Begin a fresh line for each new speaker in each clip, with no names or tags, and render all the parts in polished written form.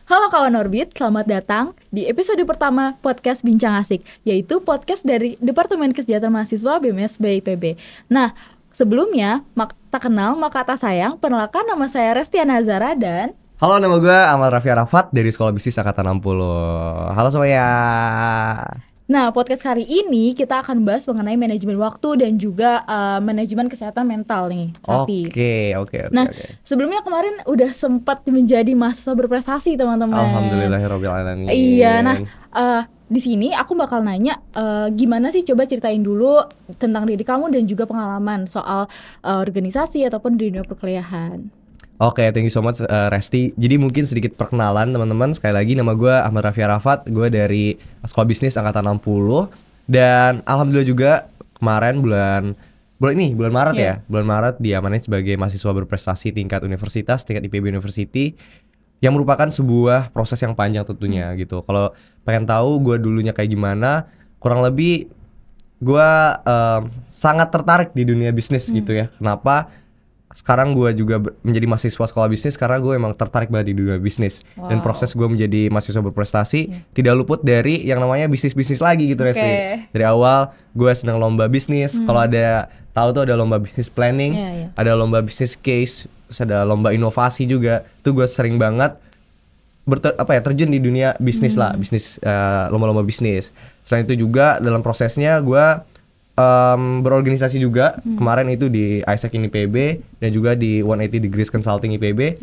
Halo kawan Orbit, selamat datang di episode pertama podcast Bincang Asik, yaitu podcast dari Departemen Kesejahteraan Mahasiswa BMS BIPB. Nah, sebelumnya, tak kenal maka tak sayang, perkenalkan nama saya Restiana Zara dan...
Halo, nama gue Ahmad Raffi Arafat dari Sekolah Bisnis Angkatan 60. Halo semuanya.
Nah, podcast hari ini kita akan bahas mengenai manajemen waktu dan juga manajemen kesehatan mental nih, Raffi.
Oke.
Nah, sebelumnya kemarin udah sempat menjadi mahasiswa berprestasi, teman-teman.
Alhamdulillahirabbil alamin.
Iya, nah di sini aku bakal nanya gimana sih, coba ceritain dulu tentang diri kamu dan juga pengalaman soal organisasi ataupun di dunia perkuliahan.
Oke, thank you so much Resti. Jadi mungkin sedikit perkenalan teman-teman. Sekali lagi nama gue Ahmad Raffi Arafat. Gue dari Sekolah Bisnis Angkatan 60. Dan alhamdulillah juga kemarin bulan Maret ya. Bulan Maret diamanahin sebagai mahasiswa berprestasi tingkat universitas, tingkat IPB University, yang merupakan sebuah proses yang panjang tentunya gitu. Kalau pengen tahu gue dulunya kayak gimana, kurang lebih gue sangat tertarik di dunia bisnis gitu ya. Kenapa? Sekarang gue juga menjadi mahasiswa sekolah bisnis karena gue emang tertarik banget di dunia bisnis. Dan proses gue menjadi mahasiswa berprestasi tidak luput dari yang namanya bisnis-bisnis lagi gitu Resti. Dari awal gue seneng lomba bisnis. Kalau ada tahu tuh ada lomba bisnis planning, ada lomba bisnis case, terus ada lomba inovasi juga. Tuh gue sering banget terjun di dunia bisnis lah, bisnis lomba-lomba bisnis. Selain itu juga dalam prosesnya gue berorganisasi juga. Kemarin itu di Isaac IPB dan juga di 180 Degrees Consulting IPB.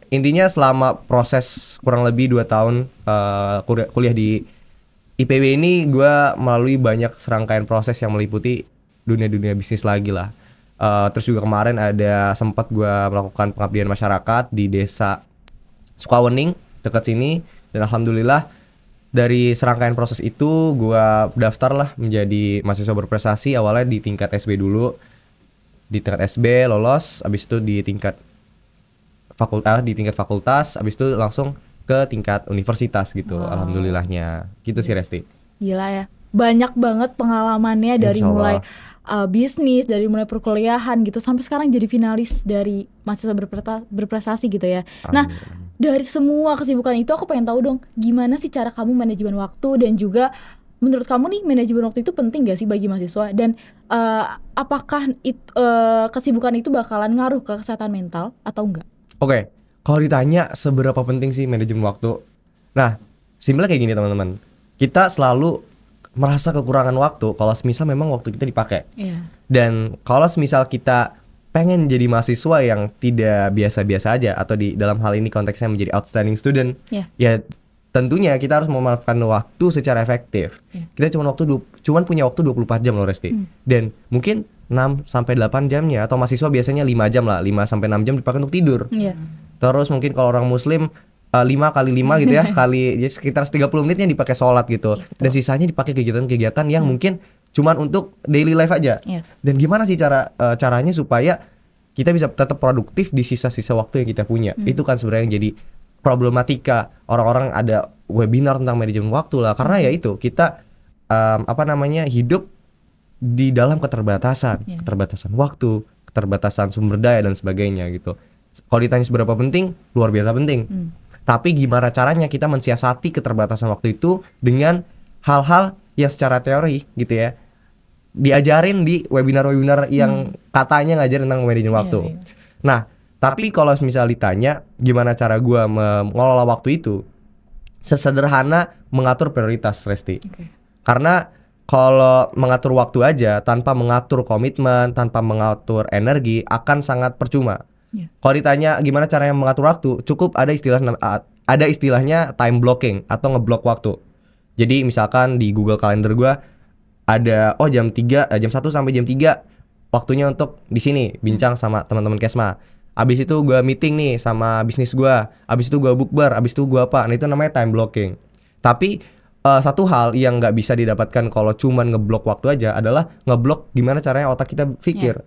Intinya selama proses kurang lebih 2 tahun kuliah di IPB ini, gue melalui banyak serangkaian proses yang meliputi dunia-dunia bisnis lagi lah. Terus juga kemarin ada sempat gue melakukan pengabdian masyarakat di desa Sukawening dekat sini. Dan alhamdulillah dari serangkaian proses itu gue daftar lah menjadi mahasiswa berprestasi. Awalnya di tingkat SB dulu, di tingkat SB lolos, abis itu di tingkat fakultas, abis itu langsung ke tingkat universitas gitu. Alhamdulillahnya gitu sih Resti.
Gila ya, banyak banget pengalamannya dari mulai bisnis, dari mulai perkuliahan gitu sampai sekarang jadi finalis dari mahasiswa berprestasi gitu ya. Nah, dari semua kesibukan itu aku pengen tahu dong, gimana sih cara kamu manajemen waktu, dan juga menurut kamu nih manajemen waktu itu penting gak sih bagi mahasiswa, dan apakah kesibukan itu bakalan ngaruh ke kesehatan mental atau enggak?
Oke, kalau ditanya seberapa penting sih manajemen waktu, nah simpelnya kayak gini teman-teman, kita selalu merasa kekurangan waktu kalau semisal memang waktu kita dipakai. Dan kalau semisal kita pengen jadi mahasiswa yang tidak biasa-biasa aja, atau di dalam hal ini konteksnya menjadi outstanding student, ya tentunya kita harus memanfaatkan waktu secara efektif. Kita cuma punya waktu 24 jam loh Resti. Dan mungkin 6 sampai 8 jamnya, atau mahasiswa biasanya 5 jam lah, 5 sampai 6 jam dipakai untuk tidur. Terus mungkin kalau orang muslim 5 kali 5 gitu ya, kali sekitar 30 menit yang dipakai sholat gitu. Dan sisanya dipakai kegiatan-kegiatan yang mungkin cuman untuk daily life aja. Dan gimana sih caranya supaya kita bisa tetap produktif di sisa-sisa waktu yang kita punya? Itu kan sebenarnya yang jadi problematika orang-orang ada webinar tentang manajemen waktu lah. Karena ya itu, kita hidup di dalam keterbatasan waktu, keterbatasan sumber daya dan sebagainya gitu. Kalau ditanya seberapa penting, luar biasa penting. Tapi gimana caranya kita mensiasati keterbatasan waktu itu dengan hal-hal yang secara teori gitu ya diajarin di webinar-webinar yang katanya ngajarin tentang manajemen waktu. Nah, tapi kalau misal ditanya gimana cara gue mengelola waktu itu, sesederhana mengatur prioritas Resti. Karena kalau mengatur waktu aja tanpa mengatur komitmen, tanpa mengatur energi, akan sangat percuma. Kalau ditanya gimana caranya mengatur waktu, cukup ada istilahnya time blocking atau ngeblok waktu. Jadi misalkan di Google Calendar gue ada jam 1 sampai jam 3 waktunya untuk di sini bincang sama teman-teman Kesma. Abis itu gue meeting nih sama bisnis gue, abis itu gue bukber, abis itu gue apa. Nah itu namanya time blocking. Tapi satu hal yang nggak bisa didapatkan kalau cuman ngeblok waktu aja adalah ngeblok gimana caranya otak kita pikir.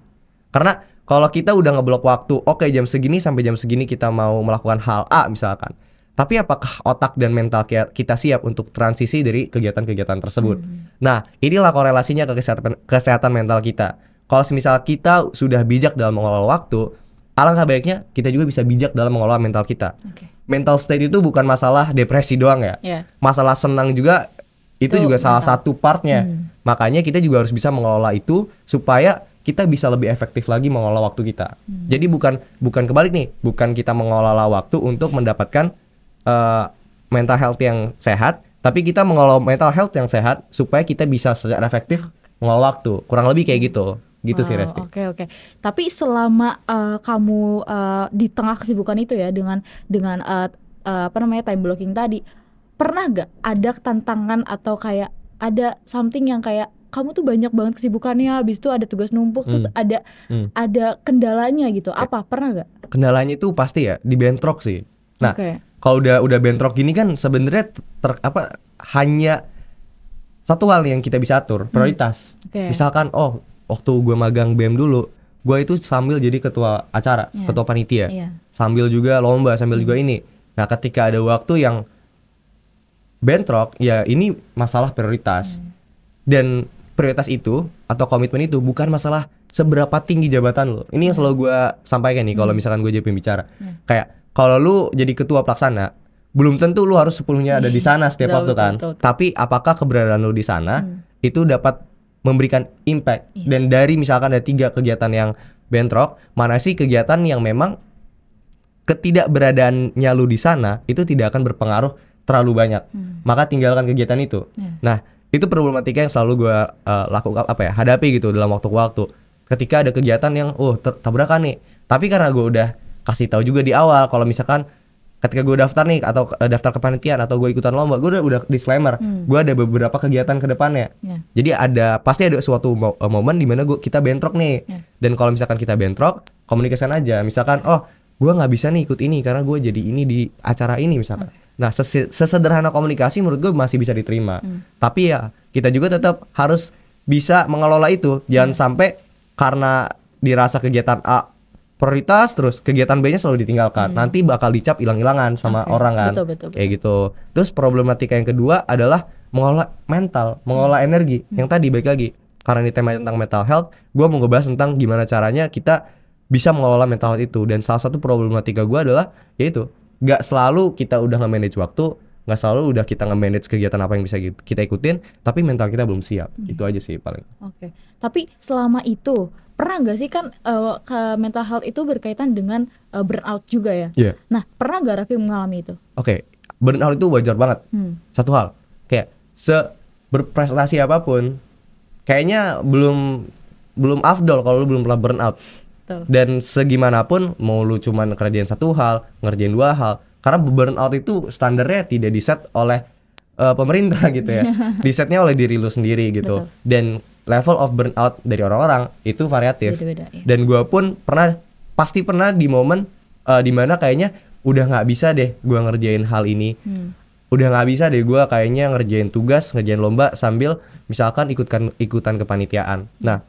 Karena kalau kita udah ngeblok waktu, oke, jam segini sampai jam segini kita mau melakukan hal A misalkan, tapi apakah otak dan mental kita siap untuk transisi dari kegiatan-kegiatan tersebut? Nah, inilah korelasinya ke kesehatan mental kita. Kalau misal kita sudah bijak dalam mengelola waktu, alangkah baiknya kita juga bisa bijak dalam mengelola mental kita. Mental state itu bukan masalah depresi doang ya. Masalah senang juga itu juga salah satu partnya. Makanya kita juga harus bisa mengelola itu supaya kita bisa lebih efektif lagi mengelola waktu kita. Jadi bukan kebalik nih, bukan kita mengelola waktu untuk mendapatkan mental health yang sehat, tapi kita mengelola mental health yang sehat supaya kita bisa secara efektif mengelola waktu. Kurang lebih kayak gitu. Gitu sih Resti.
Oke. Tapi selama kamu di tengah kesibukan itu ya dengan time blocking tadi, pernah gak ada tantangan atau kayak ada something yang kayak kamu tuh banyak banget kesibukannya, habis itu ada tugas numpuk, terus ada kendalanya gitu. Apa pernah gak?
Kendalanya itu pasti ya di bentrok sih. Nah, kalau udah bentrok gini kan sebenarnya hanya satu hal yang kita bisa atur, prioritas. Misalkan waktu gue magang BEM dulu, gue itu sambil jadi ketua acara, ketua panitia, sambil juga lomba, sambil juga ini. Nah, ketika ada waktu yang bentrok, ya ini masalah prioritas. Dan prioritas itu atau komitmen itu bukan masalah seberapa tinggi jabatan lo. Ini yang selalu gue sampaikan nih kalau misalkan gue jadi pembicara. Kayak kalau lu jadi ketua pelaksana, belum tentu lu harus sepenuhnya ada di sana setiap waktu kan. Tapi apakah keberadaan lu di sana itu dapat memberikan impact. Dan dari misalkan ada 3 kegiatan yang bentrok, mana sih kegiatan yang memang ketidakberadaannya lu di sana itu tidak akan berpengaruh terlalu banyak, maka tinggalkan kegiatan itu. Nah, itu problematika yang selalu gue hadapi gitu dalam waktu-waktu. Ketika ada kegiatan yang tabrakan nih, tapi karena gue udah kasih tahu juga di awal kalau misalkan ketika gue daftar nih atau daftar kepanitiaan atau gue ikutan lomba, gue udah disclaimer, gue ada beberapa kegiatan ke depannya. Jadi pasti ada suatu momen di mana kita bentrok nih. Dan kalau misalkan kita bentrok, komunikasikan aja. Misalkan, gue nggak bisa nih ikut ini karena gue jadi ini di acara ini misalkan. Nah, sesederhana komunikasi menurut gue masih bisa diterima. Tapi ya kita juga tetap harus bisa mengelola itu. Jangan sampai karena dirasa kegiatan A prioritas terus kegiatan B-nya selalu ditinggalkan. Nanti bakal dicap hilang-hilangan sama orang kan.
Betul.
Kayak gitu. Terus problematika yang kedua adalah mengelola mental, mengelola energi. Yang tadi balik lagi, karena ini tema tentang mental health, gue mau ngebahas tentang gimana caranya kita bisa mengelola mental health itu. Dan salah satu problematika gue adalah yaitu gak selalu kita udah nge-manage waktu, gak selalu udah kita nge-manage kegiatan apa yang bisa kita ikutin, tapi mental kita belum siap. Itu aja sih paling.
Tapi selama itu pernah nggak sih kan ke mental health itu berkaitan dengan burnout juga ya? Nah, pernah nggak Raffi mengalami itu?
Burnout itu wajar banget. Satu hal, kayak berprestasi apapun, kayaknya belum afdol kalau lu belum pernah burnout. Dan segimanapun mau lu cuman kerjain satu hal, ngerjain 2 hal, karena burnout itu standarnya tidak diset oleh pemerintah gitu ya. Disetnya oleh diri lu sendiri gitu. Dan level of burnout dari orang-orang itu variatif.
Beda-beda,
Dan gue pun pasti pernah di momen dimana kayaknya udah nggak bisa deh gue ngerjain hal ini. Udah nggak bisa deh gue kayaknya ngerjain tugas, ngerjain lomba sambil misalkan ikutan kepanitiaan. Nah,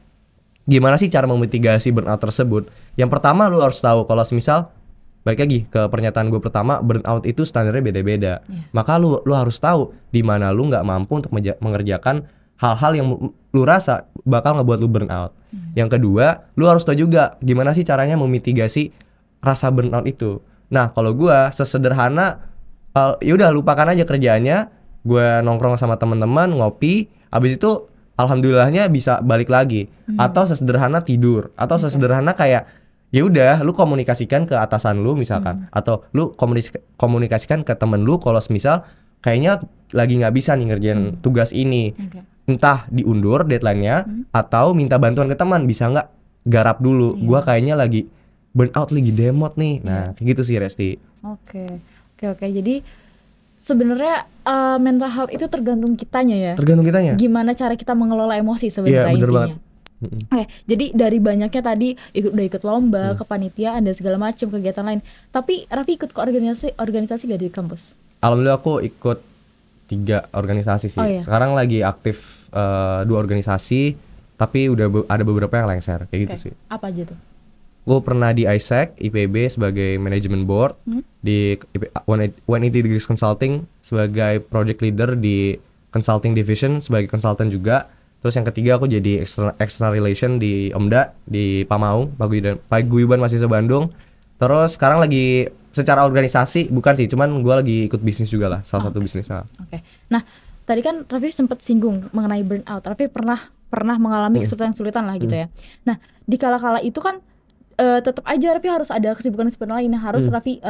gimana sih cara memitigasi burnout tersebut? Yang pertama lu harus tahu kalau semisal balik lagi ke pernyataan gue pertama, burnout itu standarnya beda-beda. Maka lu harus tahu di mana lu nggak mampu untuk mengerjakan hal-hal yang lu rasa bakal ngebuat lu burnout. Yang kedua, lu harus tahu juga gimana sih caranya memitigasi rasa burnout itu. Nah, kalau gue sesederhana yaudah lupakan aja kerjaannya, gue nongkrong sama teman-teman, ngopi, abis itu alhamdulillahnya bisa balik lagi. Atau sesederhana tidur, atau sesederhana kayak ya udah lu komunikasikan ke atasan lu misalkan, atau lu komunikasikan ke temen lu kalau semisal kayaknya lagi nggak bisa nih ngerjain tugas ini. Entah diundur deadline-nya atau minta bantuan ke teman, bisa nggak garap dulu, gua kayaknya lagi burnout, lagi demot nih. Nah, kayak gitu sih Resti.
Oke. Jadi sebenarnya mental health itu tergantung kitanya ya.
Tergantung kitanya.
Gimana cara kita mengelola emosi sebenarnya intinya. Jadi dari banyaknya tadi udah ikut lomba, kepanitiaan dan segala macam kegiatan lain. Tapi Raffi ikut ke organisasi gak di kampus?
Alhamdulillah aku ikut 3 organisasi sih. Sekarang lagi aktif 2 organisasi, tapi udah ada beberapa yang lengser kayak gitu sih.
Apa aja tuh?
Gue pernah di ISEC, IPB sebagai management board, di 180 Degrees Consulting sebagai project leader di consulting division sebagai konsultan juga. Terus yang ketiga aku jadi external relation di Omda di Pamaung, Paguyuban Mahasiswa Bandung. Terus sekarang lagi secara organisasi bukan sih, cuman gue lagi ikut bisnis juga lah, salah satu bisnisnya.
Oke. Nah, tadi kan Raffi sempat singgung mengenai burnout. Raffi pernah mengalami kesulitan lah gitu ya. Nah, di kala-kala itu kan tetap aja Raffi harus ada kesibukan lain yang harus Raffi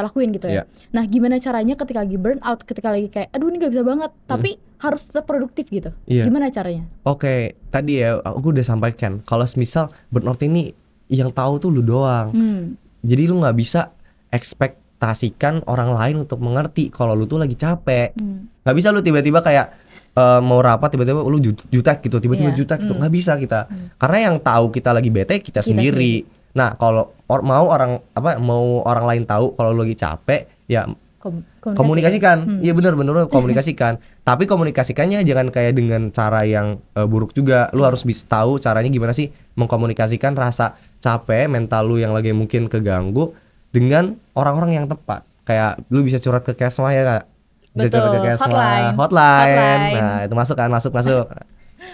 lakuin gitu ya. Nah, gimana caranya ketika lagi burnout, ketika lagi kayak aduh ini gak bisa banget, tapi harus tetap produktif gitu. Gimana caranya? Oke,
tadi ya aku udah sampaikan kalau misal burnout ini yang tahu tuh lu doang. Jadi lu nggak bisa ekspektasikan orang lain untuk mengerti kalau lu tuh lagi capek. Nggak bisa lu tiba-tiba kayak mau rapat tiba-tiba lu jutek gitu, tiba-tiba jutek gitu. Nggak bisa kita. Karena yang tahu kita lagi bete kita sendiri. Nah, kalau mau orang lain tahu kalau lu lagi capek, ya komunikasikan. Iya benar-benar komunikasikan. Tapi komunikasikannya jangan kayak dengan cara yang buruk juga. Lu harus bisa tahu caranya gimana sih mengkomunikasikan rasa capek mental lu yang lagi mungkin keganggu dengan orang-orang yang tepat. Kayak lu bisa curhat ke Kesma ya Kak. Bisa curhat ke Kesma, hotline. Nah, itu masuk.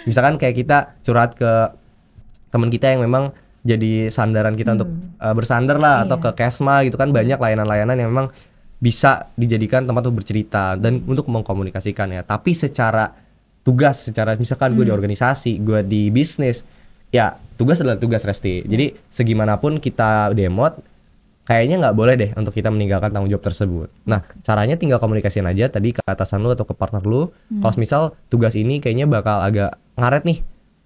Misalkan kayak kita curhat ke teman kita yang memang jadi sandaran kita untuk bersandar lah, atau ke Kesma gitu kan, banyak layanan-layanan yang memang bisa dijadikan tempat untuk bercerita dan untuk mengkomunikasikan ya. Tapi secara tugas, misalkan gue di organisasi, gue di bisnis, ya tugas adalah tugas Resti. Jadi segimanapun kita demot, kayaknya nggak boleh deh untuk kita meninggalkan tanggung jawab tersebut. Nah, caranya tinggal komunikasiin aja tadi ke atasan lu atau ke partner lu. Kalau misal tugas ini kayaknya bakal agak ngaret nih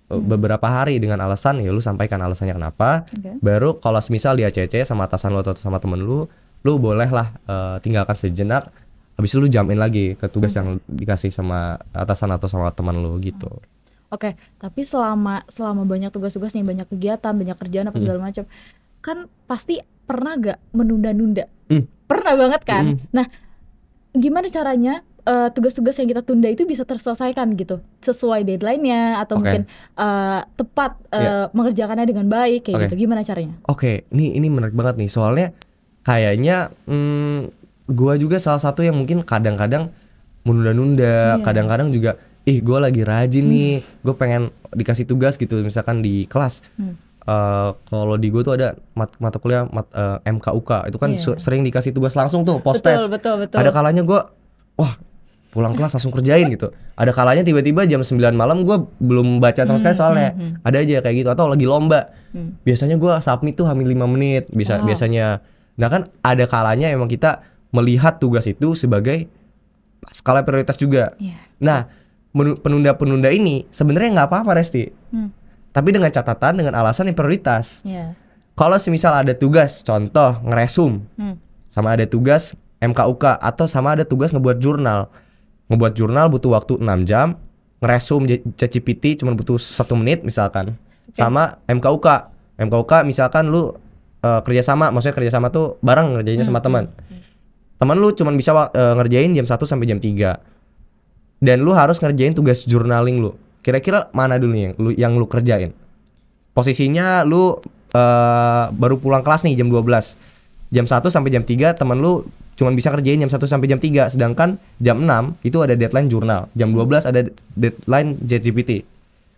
beberapa hari dengan alasan, ya lu sampaikan alasannya kenapa. Baru kalau misal dia ACC sama atasan lu atau sama temen lu bolehlah tinggalkan sejenak. Habis itu lu jamin lagi ke tugas yang dikasih sama atasan atau sama teman lu gitu.
Oke, tapi selama banyak tugas-tugas nih, banyak kegiatan, banyak kerjaan apa segala macam, kan pasti pernah gak menunda-nunda? Pernah banget kan? Nah, gimana caranya tugas-tugas yang kita tunda itu bisa terselesaikan gitu, sesuai deadline-nya atau mungkin tepat mengerjakannya dengan baik kayak gitu. Gimana caranya?
Ini menarik banget nih, soalnya kayaknya gua juga salah satu yang mungkin kadang-kadang menunda-nunda, kadang-kadang juga gue lagi rajin nih, gue pengen dikasih tugas gitu, misalkan di kelas. Kalau di gue tuh ada mata kuliah MKUK, itu kan sering dikasih tugas langsung tuh, post test.
Betul.
Ada kalanya gue, pulang kelas langsung kerjain gitu. Ada kalanya tiba-tiba jam 9 malam gue belum baca sama sekali soalnya. Ada aja kayak gitu, atau lagi lomba. Biasanya gue submit tuh hampir 5 menit biasanya. Nah kan ada kalanya emang kita melihat tugas itu sebagai skala prioritas juga. Nah, penunda-penunda ini sebenarnya nggak apa-apa Resti. Tapi dengan catatan, dengan alasan yang prioritas. Kalau semisal ada tugas, contoh ngeresum, sama ada tugas MKUK, atau sama ada tugas ngebuat jurnal. Ngebuat jurnal butuh waktu 6 jam, ngeresum ChatGPT cuma butuh 1 menit misalkan. Sama MKUK misalkan lu kerjasama, maksudnya kerjasama tuh bareng ngerjainnya sama teman. Teman lu cuma bisa ngerjain jam 1 sampai jam 3. Dan lu harus ngerjain tugas journaling lu. Kira-kira mana dulu yang lu kerjain? Posisinya lu baru pulang kelas nih jam 12. Jam 1 sampai jam 3 teman lu cuma bisa kerjain jam 1 sampai jam 3. Sedangkan jam 6 itu ada deadline jurnal. Jam 12 ada deadline ChatGPT.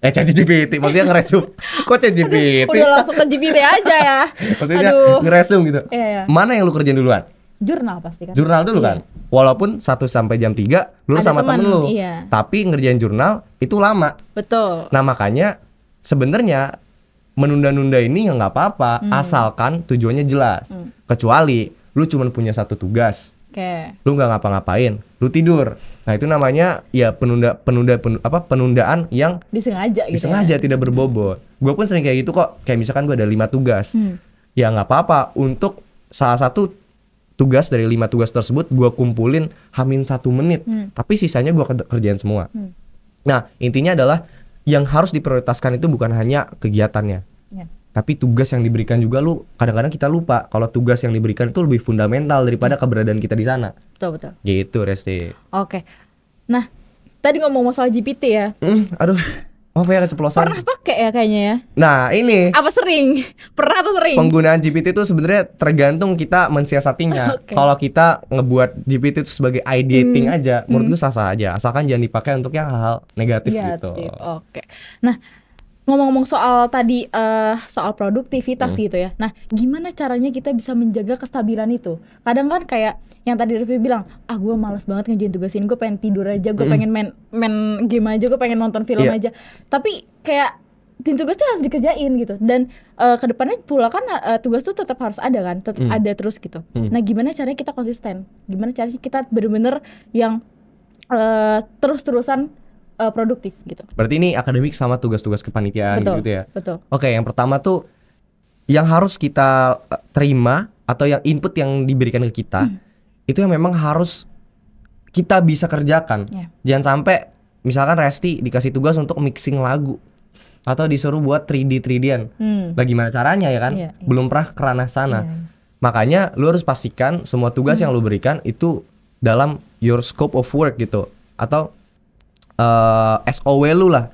ChatGPT maksudnya ngeresum. Kok ChatGPT?
Udah langsung ke GPT aja ya.
Maksudnya ngeresum gitu. Mana yang lu kerjain duluan?
Jurnal pasti kan.
Jurnal dulu kan. Walaupun 1 sampai jam 3 lu sama temen lu. Tapi ngerjain jurnal itu lama.
Betul.
Nah, makanya sebenarnya menunda-nunda ini ya nggak apa-apa, asalkan tujuannya jelas. Kecuali lu cuma punya 1 tugas. Lu nggak ngapa-ngapain, lu tidur. Nah, itu namanya ya penundaan yang
disengaja gitu.
Disengaja tidak berbobot. Gue pun sering kayak gitu kok. Kayak misalkan gue ada 5 tugas. Ya nggak apa-apa, untuk salah satu tugas dari 5 tugas tersebut gue kumpulin hamin 1 menit, tapi sisanya gue kerjain semua. Nah, intinya adalah yang harus diprioritaskan itu bukan hanya kegiatannya, tapi tugas yang diberikan juga. Lu kadang-kadang kita lupa kalau tugas yang diberikan itu lebih fundamental daripada keberadaan kita di sana.
Betul.
Gitu Resti.
Oke. Nah, tadi ngomong masalah GPT ya.
Aduh. Oh ya, keceplosan.
Pernah pakai ya kayaknya ya.
Nah ini.
Apa sering? Pernah atau sering?
Penggunaan GPT itu sebenarnya tergantung kita mensiasatinya.
Okay.
Kalau kita ngebuat GPT itu sebagai ideating aja, menurut gue sah-sah aja. Asalkan jangan dipakai untuk yang hal-hal negatif gitu.
Oke. Nah, ngomong-ngomong soal tadi soal produktivitas gitu ya. Nah, gimana caranya kita bisa menjaga kestabilan itu? Kadang kan kayak yang tadi Revie bilang, gue malas banget ngerjain tugas ini, gue pengen tidur aja, gue pengen main game aja, gue pengen nonton film aja. Tapi kayak tugasnya harus dikerjain gitu. Dan kedepannya pula kan tugas tuh tetap harus ada kan, tetap ada terus gitu. Nah, gimana caranya kita konsisten? Gimana caranya kita bener-bener yang terus-terusan produktif gitu.
Berarti ini akademik sama tugas-tugas kepanitiaan gitu ya.
Betul.
Oke, yang pertama tuh yang harus kita terima atau yang input yang diberikan ke kita itu yang memang harus kita bisa kerjakan. Jangan sampai misalkan Resti dikasih tugas untuk mixing lagu atau disuruh buat 3D-an. Lah gimana caranya ya kan? Belum pernah ke ranah sana. Makanya lu harus pastikan semua tugas yang lu berikan itu dalam your scope of work gitu. Atau SOW lu lah,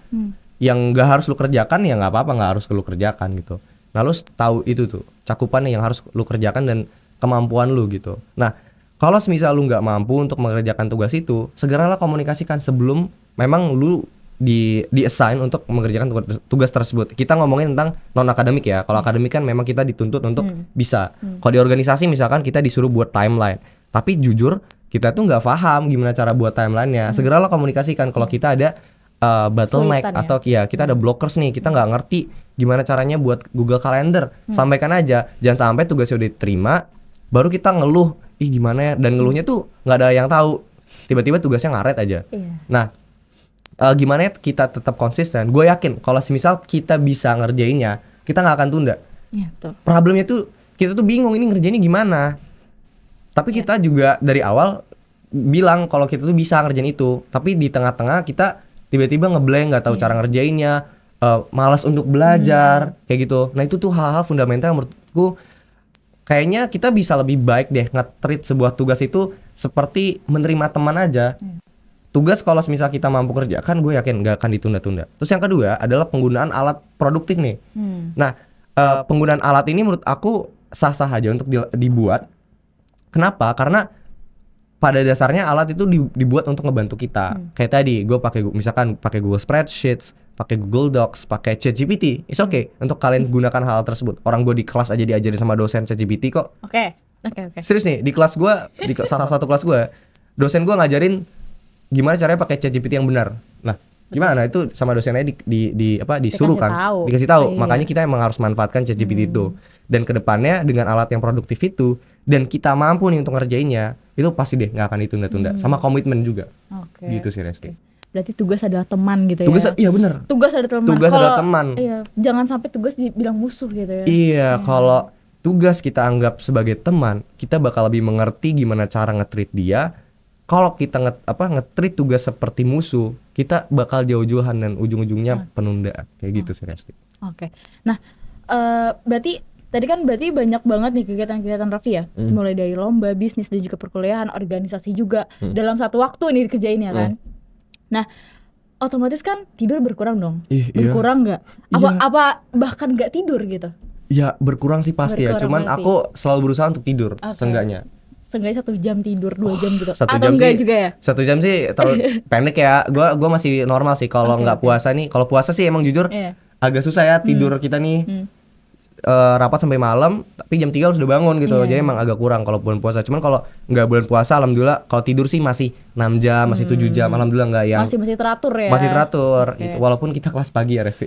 yang gak harus lu kerjakan ya nggak apa-apa, nggak harus lu kerjakan gitu. Nah lu tahu itu tuh cakupannya yang harus lu kerjakan dan kemampuan lu gitu. Nah kalau semisal lu nggak mampu untuk mengerjakan tugas itu, segeralah komunikasikan sebelum memang lu di assign untuk mengerjakan tugas tersebut. Kita ngomongin tentang non akademik ya. Kalau akademik kan memang kita dituntut untuk bisa. Kalau di organisasi misalkan kita disuruh buat timeline, tapi jujur kita tuh nggak paham gimana cara buat timelinenya. Segeralah komunikasikan kalau kita ada bottleneck atau ya kita ada blockers nih, kita nggak ngerti gimana caranya buat Google Calendar. Sampaikan aja, jangan sampai tugasnya udah diterima baru kita ngeluh, ih gimana ya, dan ngeluhnya tuh nggak ada yang tahu, tiba-tiba tugasnya ngaret aja. Nah gimana ya kita tetap konsisten. Gue yakin kalau semisal kita bisa ngerjainnya, kita nggak akan tunda. Problemnya tuh kita tuh bingung ini ngerjainnya gimana. Tapi kita juga dari awal bilang kalau kita tuh bisa ngerjain itu. Tapi di tengah-tengah kita tiba-tiba ngeblank, nggak tahu cara ngerjainnya, malas untuk belajar, kayak gitu. Nah itu tuh hal-hal fundamental yang menurutku kayaknya kita bisa lebih baik deh nge-treat sebuah tugas itu seperti menerima teman aja. Tugas kalau misal kita mampu kerjakan, gue yakin nggak akan ditunda-tunda. Terus yang kedua adalah penggunaan alat produktif nih. Nah penggunaan alat ini menurut aku sah-sah aja untuk dibuat. Kenapa? Karena pada dasarnya alat itu dibuat untuk ngebantu kita. Kayak tadi, gue misalkan pakai Google Spreadsheets, pakai Google Docs, pakai ChatGPT. It's okay untuk kalian gunakan hal tersebut. Orang gue di kelas aja diajarin sama dosen ChatGPT kok.
Oke.
Serius nih, di kelas gue, di salah satu kelas gue, dosen gue ngajarin gimana caranya pakai ChatGPT yang benar. Nah, gimana itu sama dosennya disuruh kan, dikasih tahu. Makanya kita emang harus manfaatkan ChatGPT itu. Dan kedepannya dengan alat yang produktif itu, dan kita mampu nih untuk ngerjainnya, itu pasti deh nggak akan ditunda-tunda. Sama komitmen juga. Gitu sih Resti.
Berarti tugas adalah teman gitu ya.
Iya benar.
Tugas adalah teman.
Tugas adalah teman.
Iya, jangan sampai tugas dibilang musuh gitu ya.
Iya, kalau tugas kita anggap sebagai teman, kita bakal lebih mengerti gimana cara nge-treat dia. Kalau kita nge-treat tugas seperti musuh, kita bakal jauh-jauhan dan ujung-ujungnya penundaan. Kayak gitu sih Resti.
Oke. Nah, berarti tadi kan berarti banyak banget nih kegiatan-kegiatan Raffi ya, mulai dari lomba, bisnis, dan juga perkuliahan, organisasi juga dalam satu waktu nih dikerjain ya kan. Nah, otomatis kan tidur berkurang dong. Berkurang nggak? Apa bahkan nggak tidur gitu?
Ya berkurang sih pasti ya. Cuman
berarti.
aku selalu berusaha untuk tidur seenggaknya.
Seenggaknya 1 jam tidur, 2 jam gitu.
1
atau
jam
enggak
sih,
juga ya?
1 jam sih terlalu pendek ya. Gua masih normal sih kalau nggak puasa nih. Kalau puasa sih emang jujur agak susah ya tidur kita nih. Rapat sampai malam, tapi jam 3 harus udah bangun gitu. Jadi emang agak kurang kalau bulan puasa. Cuman kalau nggak bulan puasa, alhamdulillah kalau tidur sih masih 6 jam, masih 7 jam. Alhamdulillah nggak yang
masih teratur ya.
Masih teratur gitu. Walaupun kita kelas pagi ya Resi.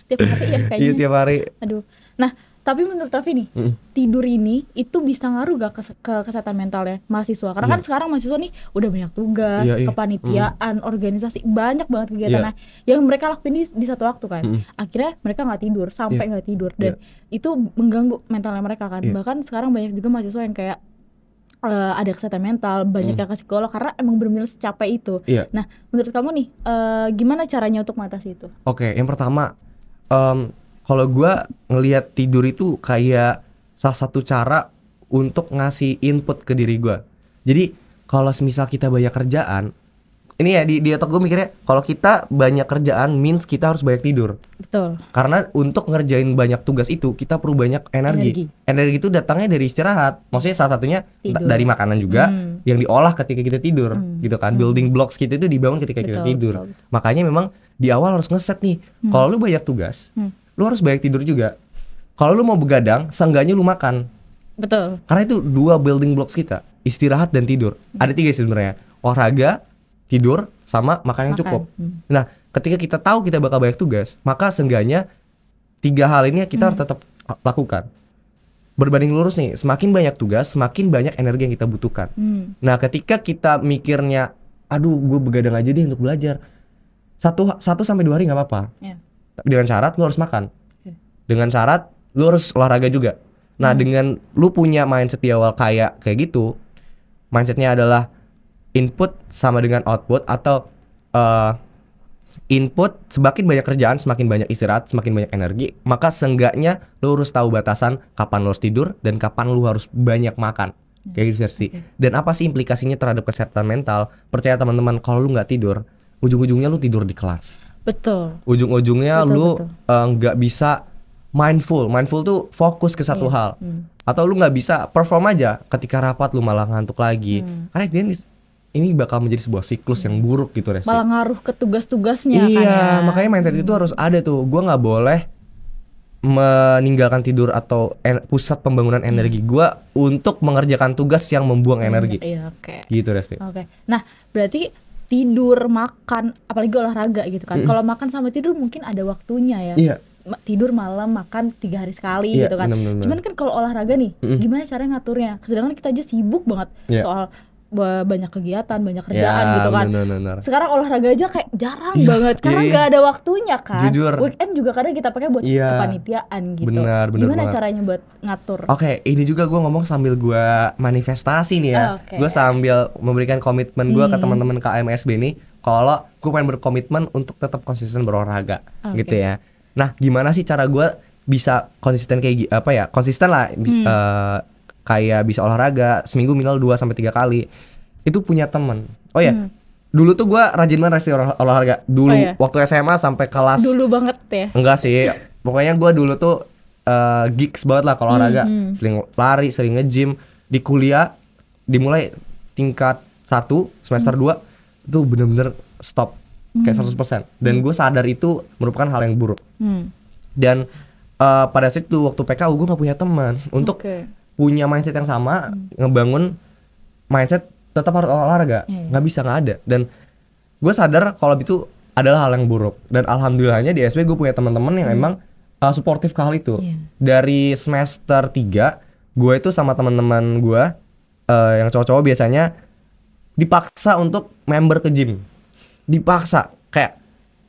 Tiap hari ya kayaknya.
Iya tiap hari.
Aduh. Nah, tapi menurut Raffi nih, tidur ini itu bisa ngaruh gak ke kesehatan mentalnya mahasiswa? Karena kan sekarang mahasiswa nih udah banyak tugas, kepanitiaan, organisasi, banyak banget kegiatan yang mereka lakuin di satu waktu kan. Akhirnya mereka nggak tidur, sampai nggak tidur, dan itu mengganggu mentalnya mereka kan. Bahkan sekarang banyak juga mahasiswa yang kayak ada kesehatan mental, banyak yang ke psikolog karena emang benar-benar secapek itu. Nah, menurut kamu nih, gimana caranya untuk mengatasi itu?
Oke, yang pertama, kalau gue ngelihat tidur itu kayak salah satu cara untuk ngasih input ke diri gue. Jadi kalau semisal kita banyak kerjaan, ini ya di otak gue mikirnya kalau kita banyak kerjaan means kita harus banyak tidur.
Betul.
Karena untuk ngerjain banyak tugas itu kita perlu banyak energi. Energi itu datangnya dari istirahat. Maksudnya salah satunya dari makanan juga yang diolah ketika kita tidur, gitu kan. Building blocks kita itu dibangun ketika kita tidur. Betul. Makanya memang di awal harus ngeset nih. Kalau lu banyak tugas, lu harus banyak tidur juga. Kalau lu mau begadang, seenggaknya lu makan.
Betul.
Karena itu 2 building blocks kita, istirahat dan tidur. Ada 3 sebenarnya. Olahraga, tidur, sama makan yang cukup. Nah, ketika kita tahu kita bakal banyak tugas, maka seenggaknya 3 hal ini kita harus tetap lakukan. Berbanding lurus nih, semakin banyak tugas, semakin banyak energi yang kita butuhkan. Nah, ketika kita mikirnya, aduh gue begadang aja deh untuk belajar, 1 sampai 2 hari gak apa-apa. Dengan syarat lu harus makan. Dengan syarat lu harus olahraga juga. Nah, dengan lu punya mindset di awal kayak gitu, mindsetnya adalah input sama dengan output, atau input semakin banyak kerjaan, semakin banyak istirahat, semakin banyak energi, maka seenggaknya lu harus tahu batasan kapan lu harus tidur dan kapan lu harus banyak makan. Kayak gitu sih. Dan apa sih implikasinya terhadap kesehatan mental? Percaya teman-teman, kalau lu nggak tidur, ujung-ujungnya lu tidur di kelas.
Betul.
Ujung-ujungnya lu nggak bisa mindful. Mindful tuh fokus ke satu hal. Atau lu nggak bisa perform aja, ketika rapat lu malah ngantuk lagi. Karena ini bakal menjadi sebuah siklus yang buruk gitu, Resti.
Malah ngaruh ke tugas-tugasnya.
Iya, makanya mindset itu harus ada tuh. Gua nggak boleh meninggalkan tidur atau pusat pembangunan energi gua untuk mengerjakan tugas yang membuang energi.
Iya, oke.
Gitu, Resti.
Oke. Nah, berarti tidur, makan, apalagi olahraga gitu kan. Kalau makan sama tidur mungkin ada waktunya ya.
Iya.
Tidur malam, makan 3 hari sekali gitu kan.
Bener.
Cuman kan kalau olahraga nih, gimana caranya ngaturnya? Sedangkan kita aja sibuk banget soal banyak kegiatan, banyak kerjaan gitu kan.
Bener.
Sekarang olahraga aja kayak jarang banget karena nggak ada waktunya kan.
Jujur.
Weekend juga kadang kita pakai buat kepanitiaan gitu.
Bener
Gimana
banget.
caranya buat ngatur?
Oke, ini juga gue ngomong sambil gue manifestasi nih ya. Gue sambil memberikan komitmen gue ke teman-teman KMSB nih, kalau gue pengen berkomitmen untuk tetap konsisten berolahraga, gitu ya. Nah, gimana sih cara gue bisa konsisten kayak konsisten lah, kayak bisa olahraga seminggu minimal 2-3 kali. Itu punya temen. Oh ya, dulu tuh gue rajin banget olahraga. Dulu waktu SMA sampai kelas.
Dulu banget ya?
Enggak sih, pokoknya gue dulu tuh geeks banget lah kalau olahraga. Sering lari, sering nge-gym. Di kuliah dimulai tingkat 1 semester 2 itu bener-bener stop kayak 100%. Dan gue sadar itu merupakan hal yang buruk. Dan pada saat itu waktu PKU gue gak punya teman untuk punya mindset yang sama, ngebangun mindset tetap harus olahraga. Gak bisa, gak ada. Dan gue sadar kalau itu adalah hal yang buruk. Dan alhamdulillahnya di SB gue punya teman-teman yang emang suportif ke hal itu. Dari semester 3 gue itu sama teman-teman gue yang cowok-cowok biasanya dipaksa untuk member ke gym. Dipaksa, kayak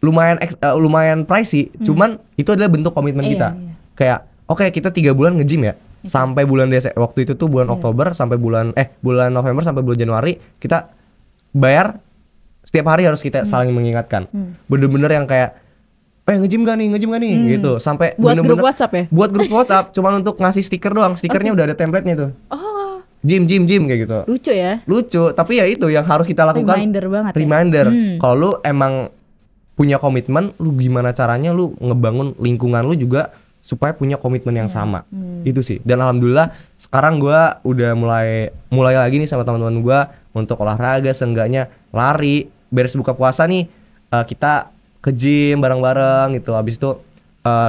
lumayan pricey, cuman itu adalah bentuk komitmen kita. Kayak oke, kita 3 bulan nge-gym ya. Sampai bulan waktu itu tuh bulan Oktober sampai bulan November sampai bulan Januari kita bayar, setiap hari harus kita saling mengingatkan. Bener-bener yang kayak nge-gym gak nih gitu. Sampai
buat
bener-bener
grup WhatsApp ya?
Buat grup WhatsApp, cuman untuk ngasih stiker doang. Stikernya udah ada template-nya tuh. Gym kayak gitu.
Lucu ya?
Lucu, tapi ya itu yang harus kita lakukan.
Reminder banget.
Reminder. Kalau lu emang punya komitmen, lu gimana caranya lu ngebangun lingkungan lu juga supaya punya komitmen yang sama. Itu sih. Dan alhamdulillah sekarang gue udah mulai lagi nih sama teman-teman gue untuk olahraga, seenggaknya lari. Beres buka puasa nih kita ke gym bareng-bareng gitu. Habis itu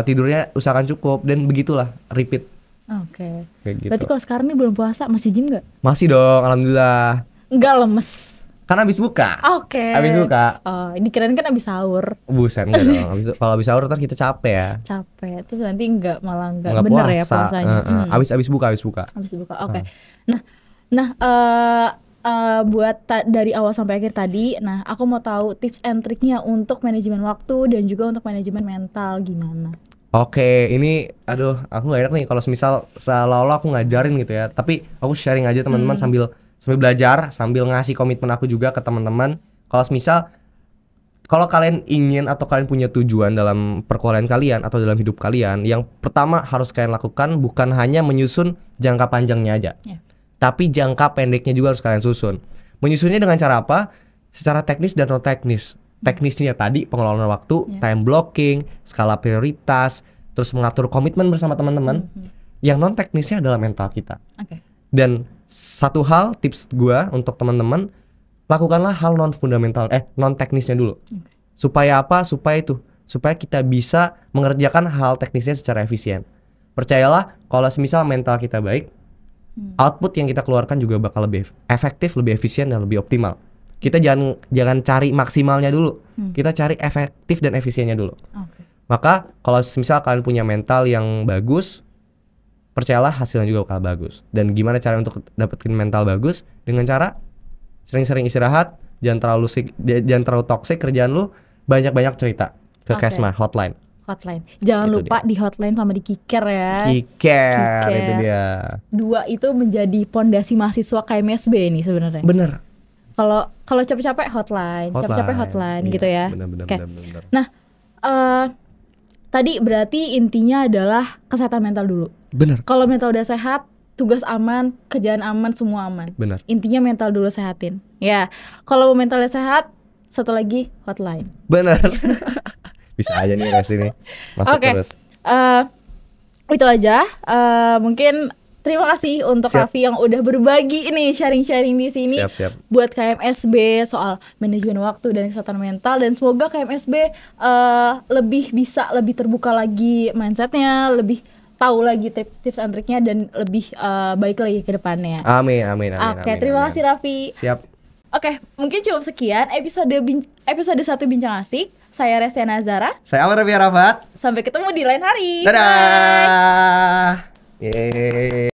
tidurnya usahakan cukup, dan begitulah repeat.
Oke.
Gitu.
Berarti kalau sekarang nih belum puasa, masih gym nggak?
Masih dong, alhamdulillah.
Nggak lemes?
Kan abis buka.
Oke.
Abis buka.
Oh, ini kirain kan abis sahur.
Buset, enggak dong. Kalau abis sahur ntar kita capek ya.
Capek. Terus nanti malah nggak bener puasa. Ya puasanya.
Abis buka.
Abis buka. Oke. Nah, buat dari awal sampai akhir tadi, nah aku mau tahu tips and triknya untuk manajemen waktu dan juga untuk manajemen mental gimana?
Oke, ini aku gak enak nih kalau semisal seolah-olah aku ngajarin gitu ya. Tapi aku sharing aja teman-teman sambil belajar, sambil ngasih komitmen aku juga ke teman-teman. Kalau kalian ingin atau kalian punya tujuan dalam perkuliahan kalian atau dalam hidup kalian, yang pertama harus kalian lakukan bukan hanya menyusun jangka panjangnya aja, tapi jangka pendeknya juga harus kalian susun. Menyusunnya dengan cara apa? secara teknis dan non teknis. Teknisnya tadi pengelolaan waktu, time blocking, skala prioritas, terus mengatur komitmen bersama teman-teman. Yang non teknisnya adalah mental kita. Dan satu hal tips gua untuk teman-teman, lakukanlah hal non fundamental, non teknisnya dulu. Supaya apa? Supaya kita bisa mengerjakan hal teknisnya secara efisien. Percayalah, kalau semisal mental kita baik, output yang kita keluarkan juga bakal lebih efektif, lebih efisien, dan lebih optimal. Kita jangan cari maksimalnya dulu, kita cari efektif dan efisiennya dulu. Maka kalau semisal kalian punya mental yang bagus, percayalah hasilnya juga bakal bagus. Dan gimana cara untuk dapetin mental bagus? Dengan cara sering-sering istirahat, jangan terlalu toksik kerjaan lu, banyak-banyak cerita ke Kesma hotline.
Jangan itu lupa dia. Di hotline sama di Kiker ya.
Kiker itu dia.
2 itu menjadi pondasi mahasiswa KMSB nih sebenarnya.
Bener.
Kalau capek-capek hotline iya, gitu ya.
Bener.
Nah, tadi berarti intinya adalah kesehatan mental dulu.
Bener.
Kalau mental udah sehat, tugas aman, kerjaan aman, semua aman.
Bener.
Intinya mental dulu sehatin. Ya, kalau mentalnya sehat, satu lagi hotline.
Bener. Bisa aja nih Resti nih masuk terus.
Itu aja. Mungkin terima kasih untuk Raffi yang udah berbagi nih sharing-sharing di sini.
Siap.
Buat KMSB soal manajemen waktu dan kesehatan mental, dan semoga KMSB lebih terbuka lagi mindsetnya, lebih tahu lagi tips and triknya, dan lebih baik lagi ke depannya.
Amin.
Oke, terima kasih Raffi.
Siap.
Oke, mungkin cukup sekian episode 1 Bincang Asik. Saya Resya Nazara.
Saya Amar Raffi Arafat.
Sampai ketemu di lain hari.
Dadah. Bye. Yeay.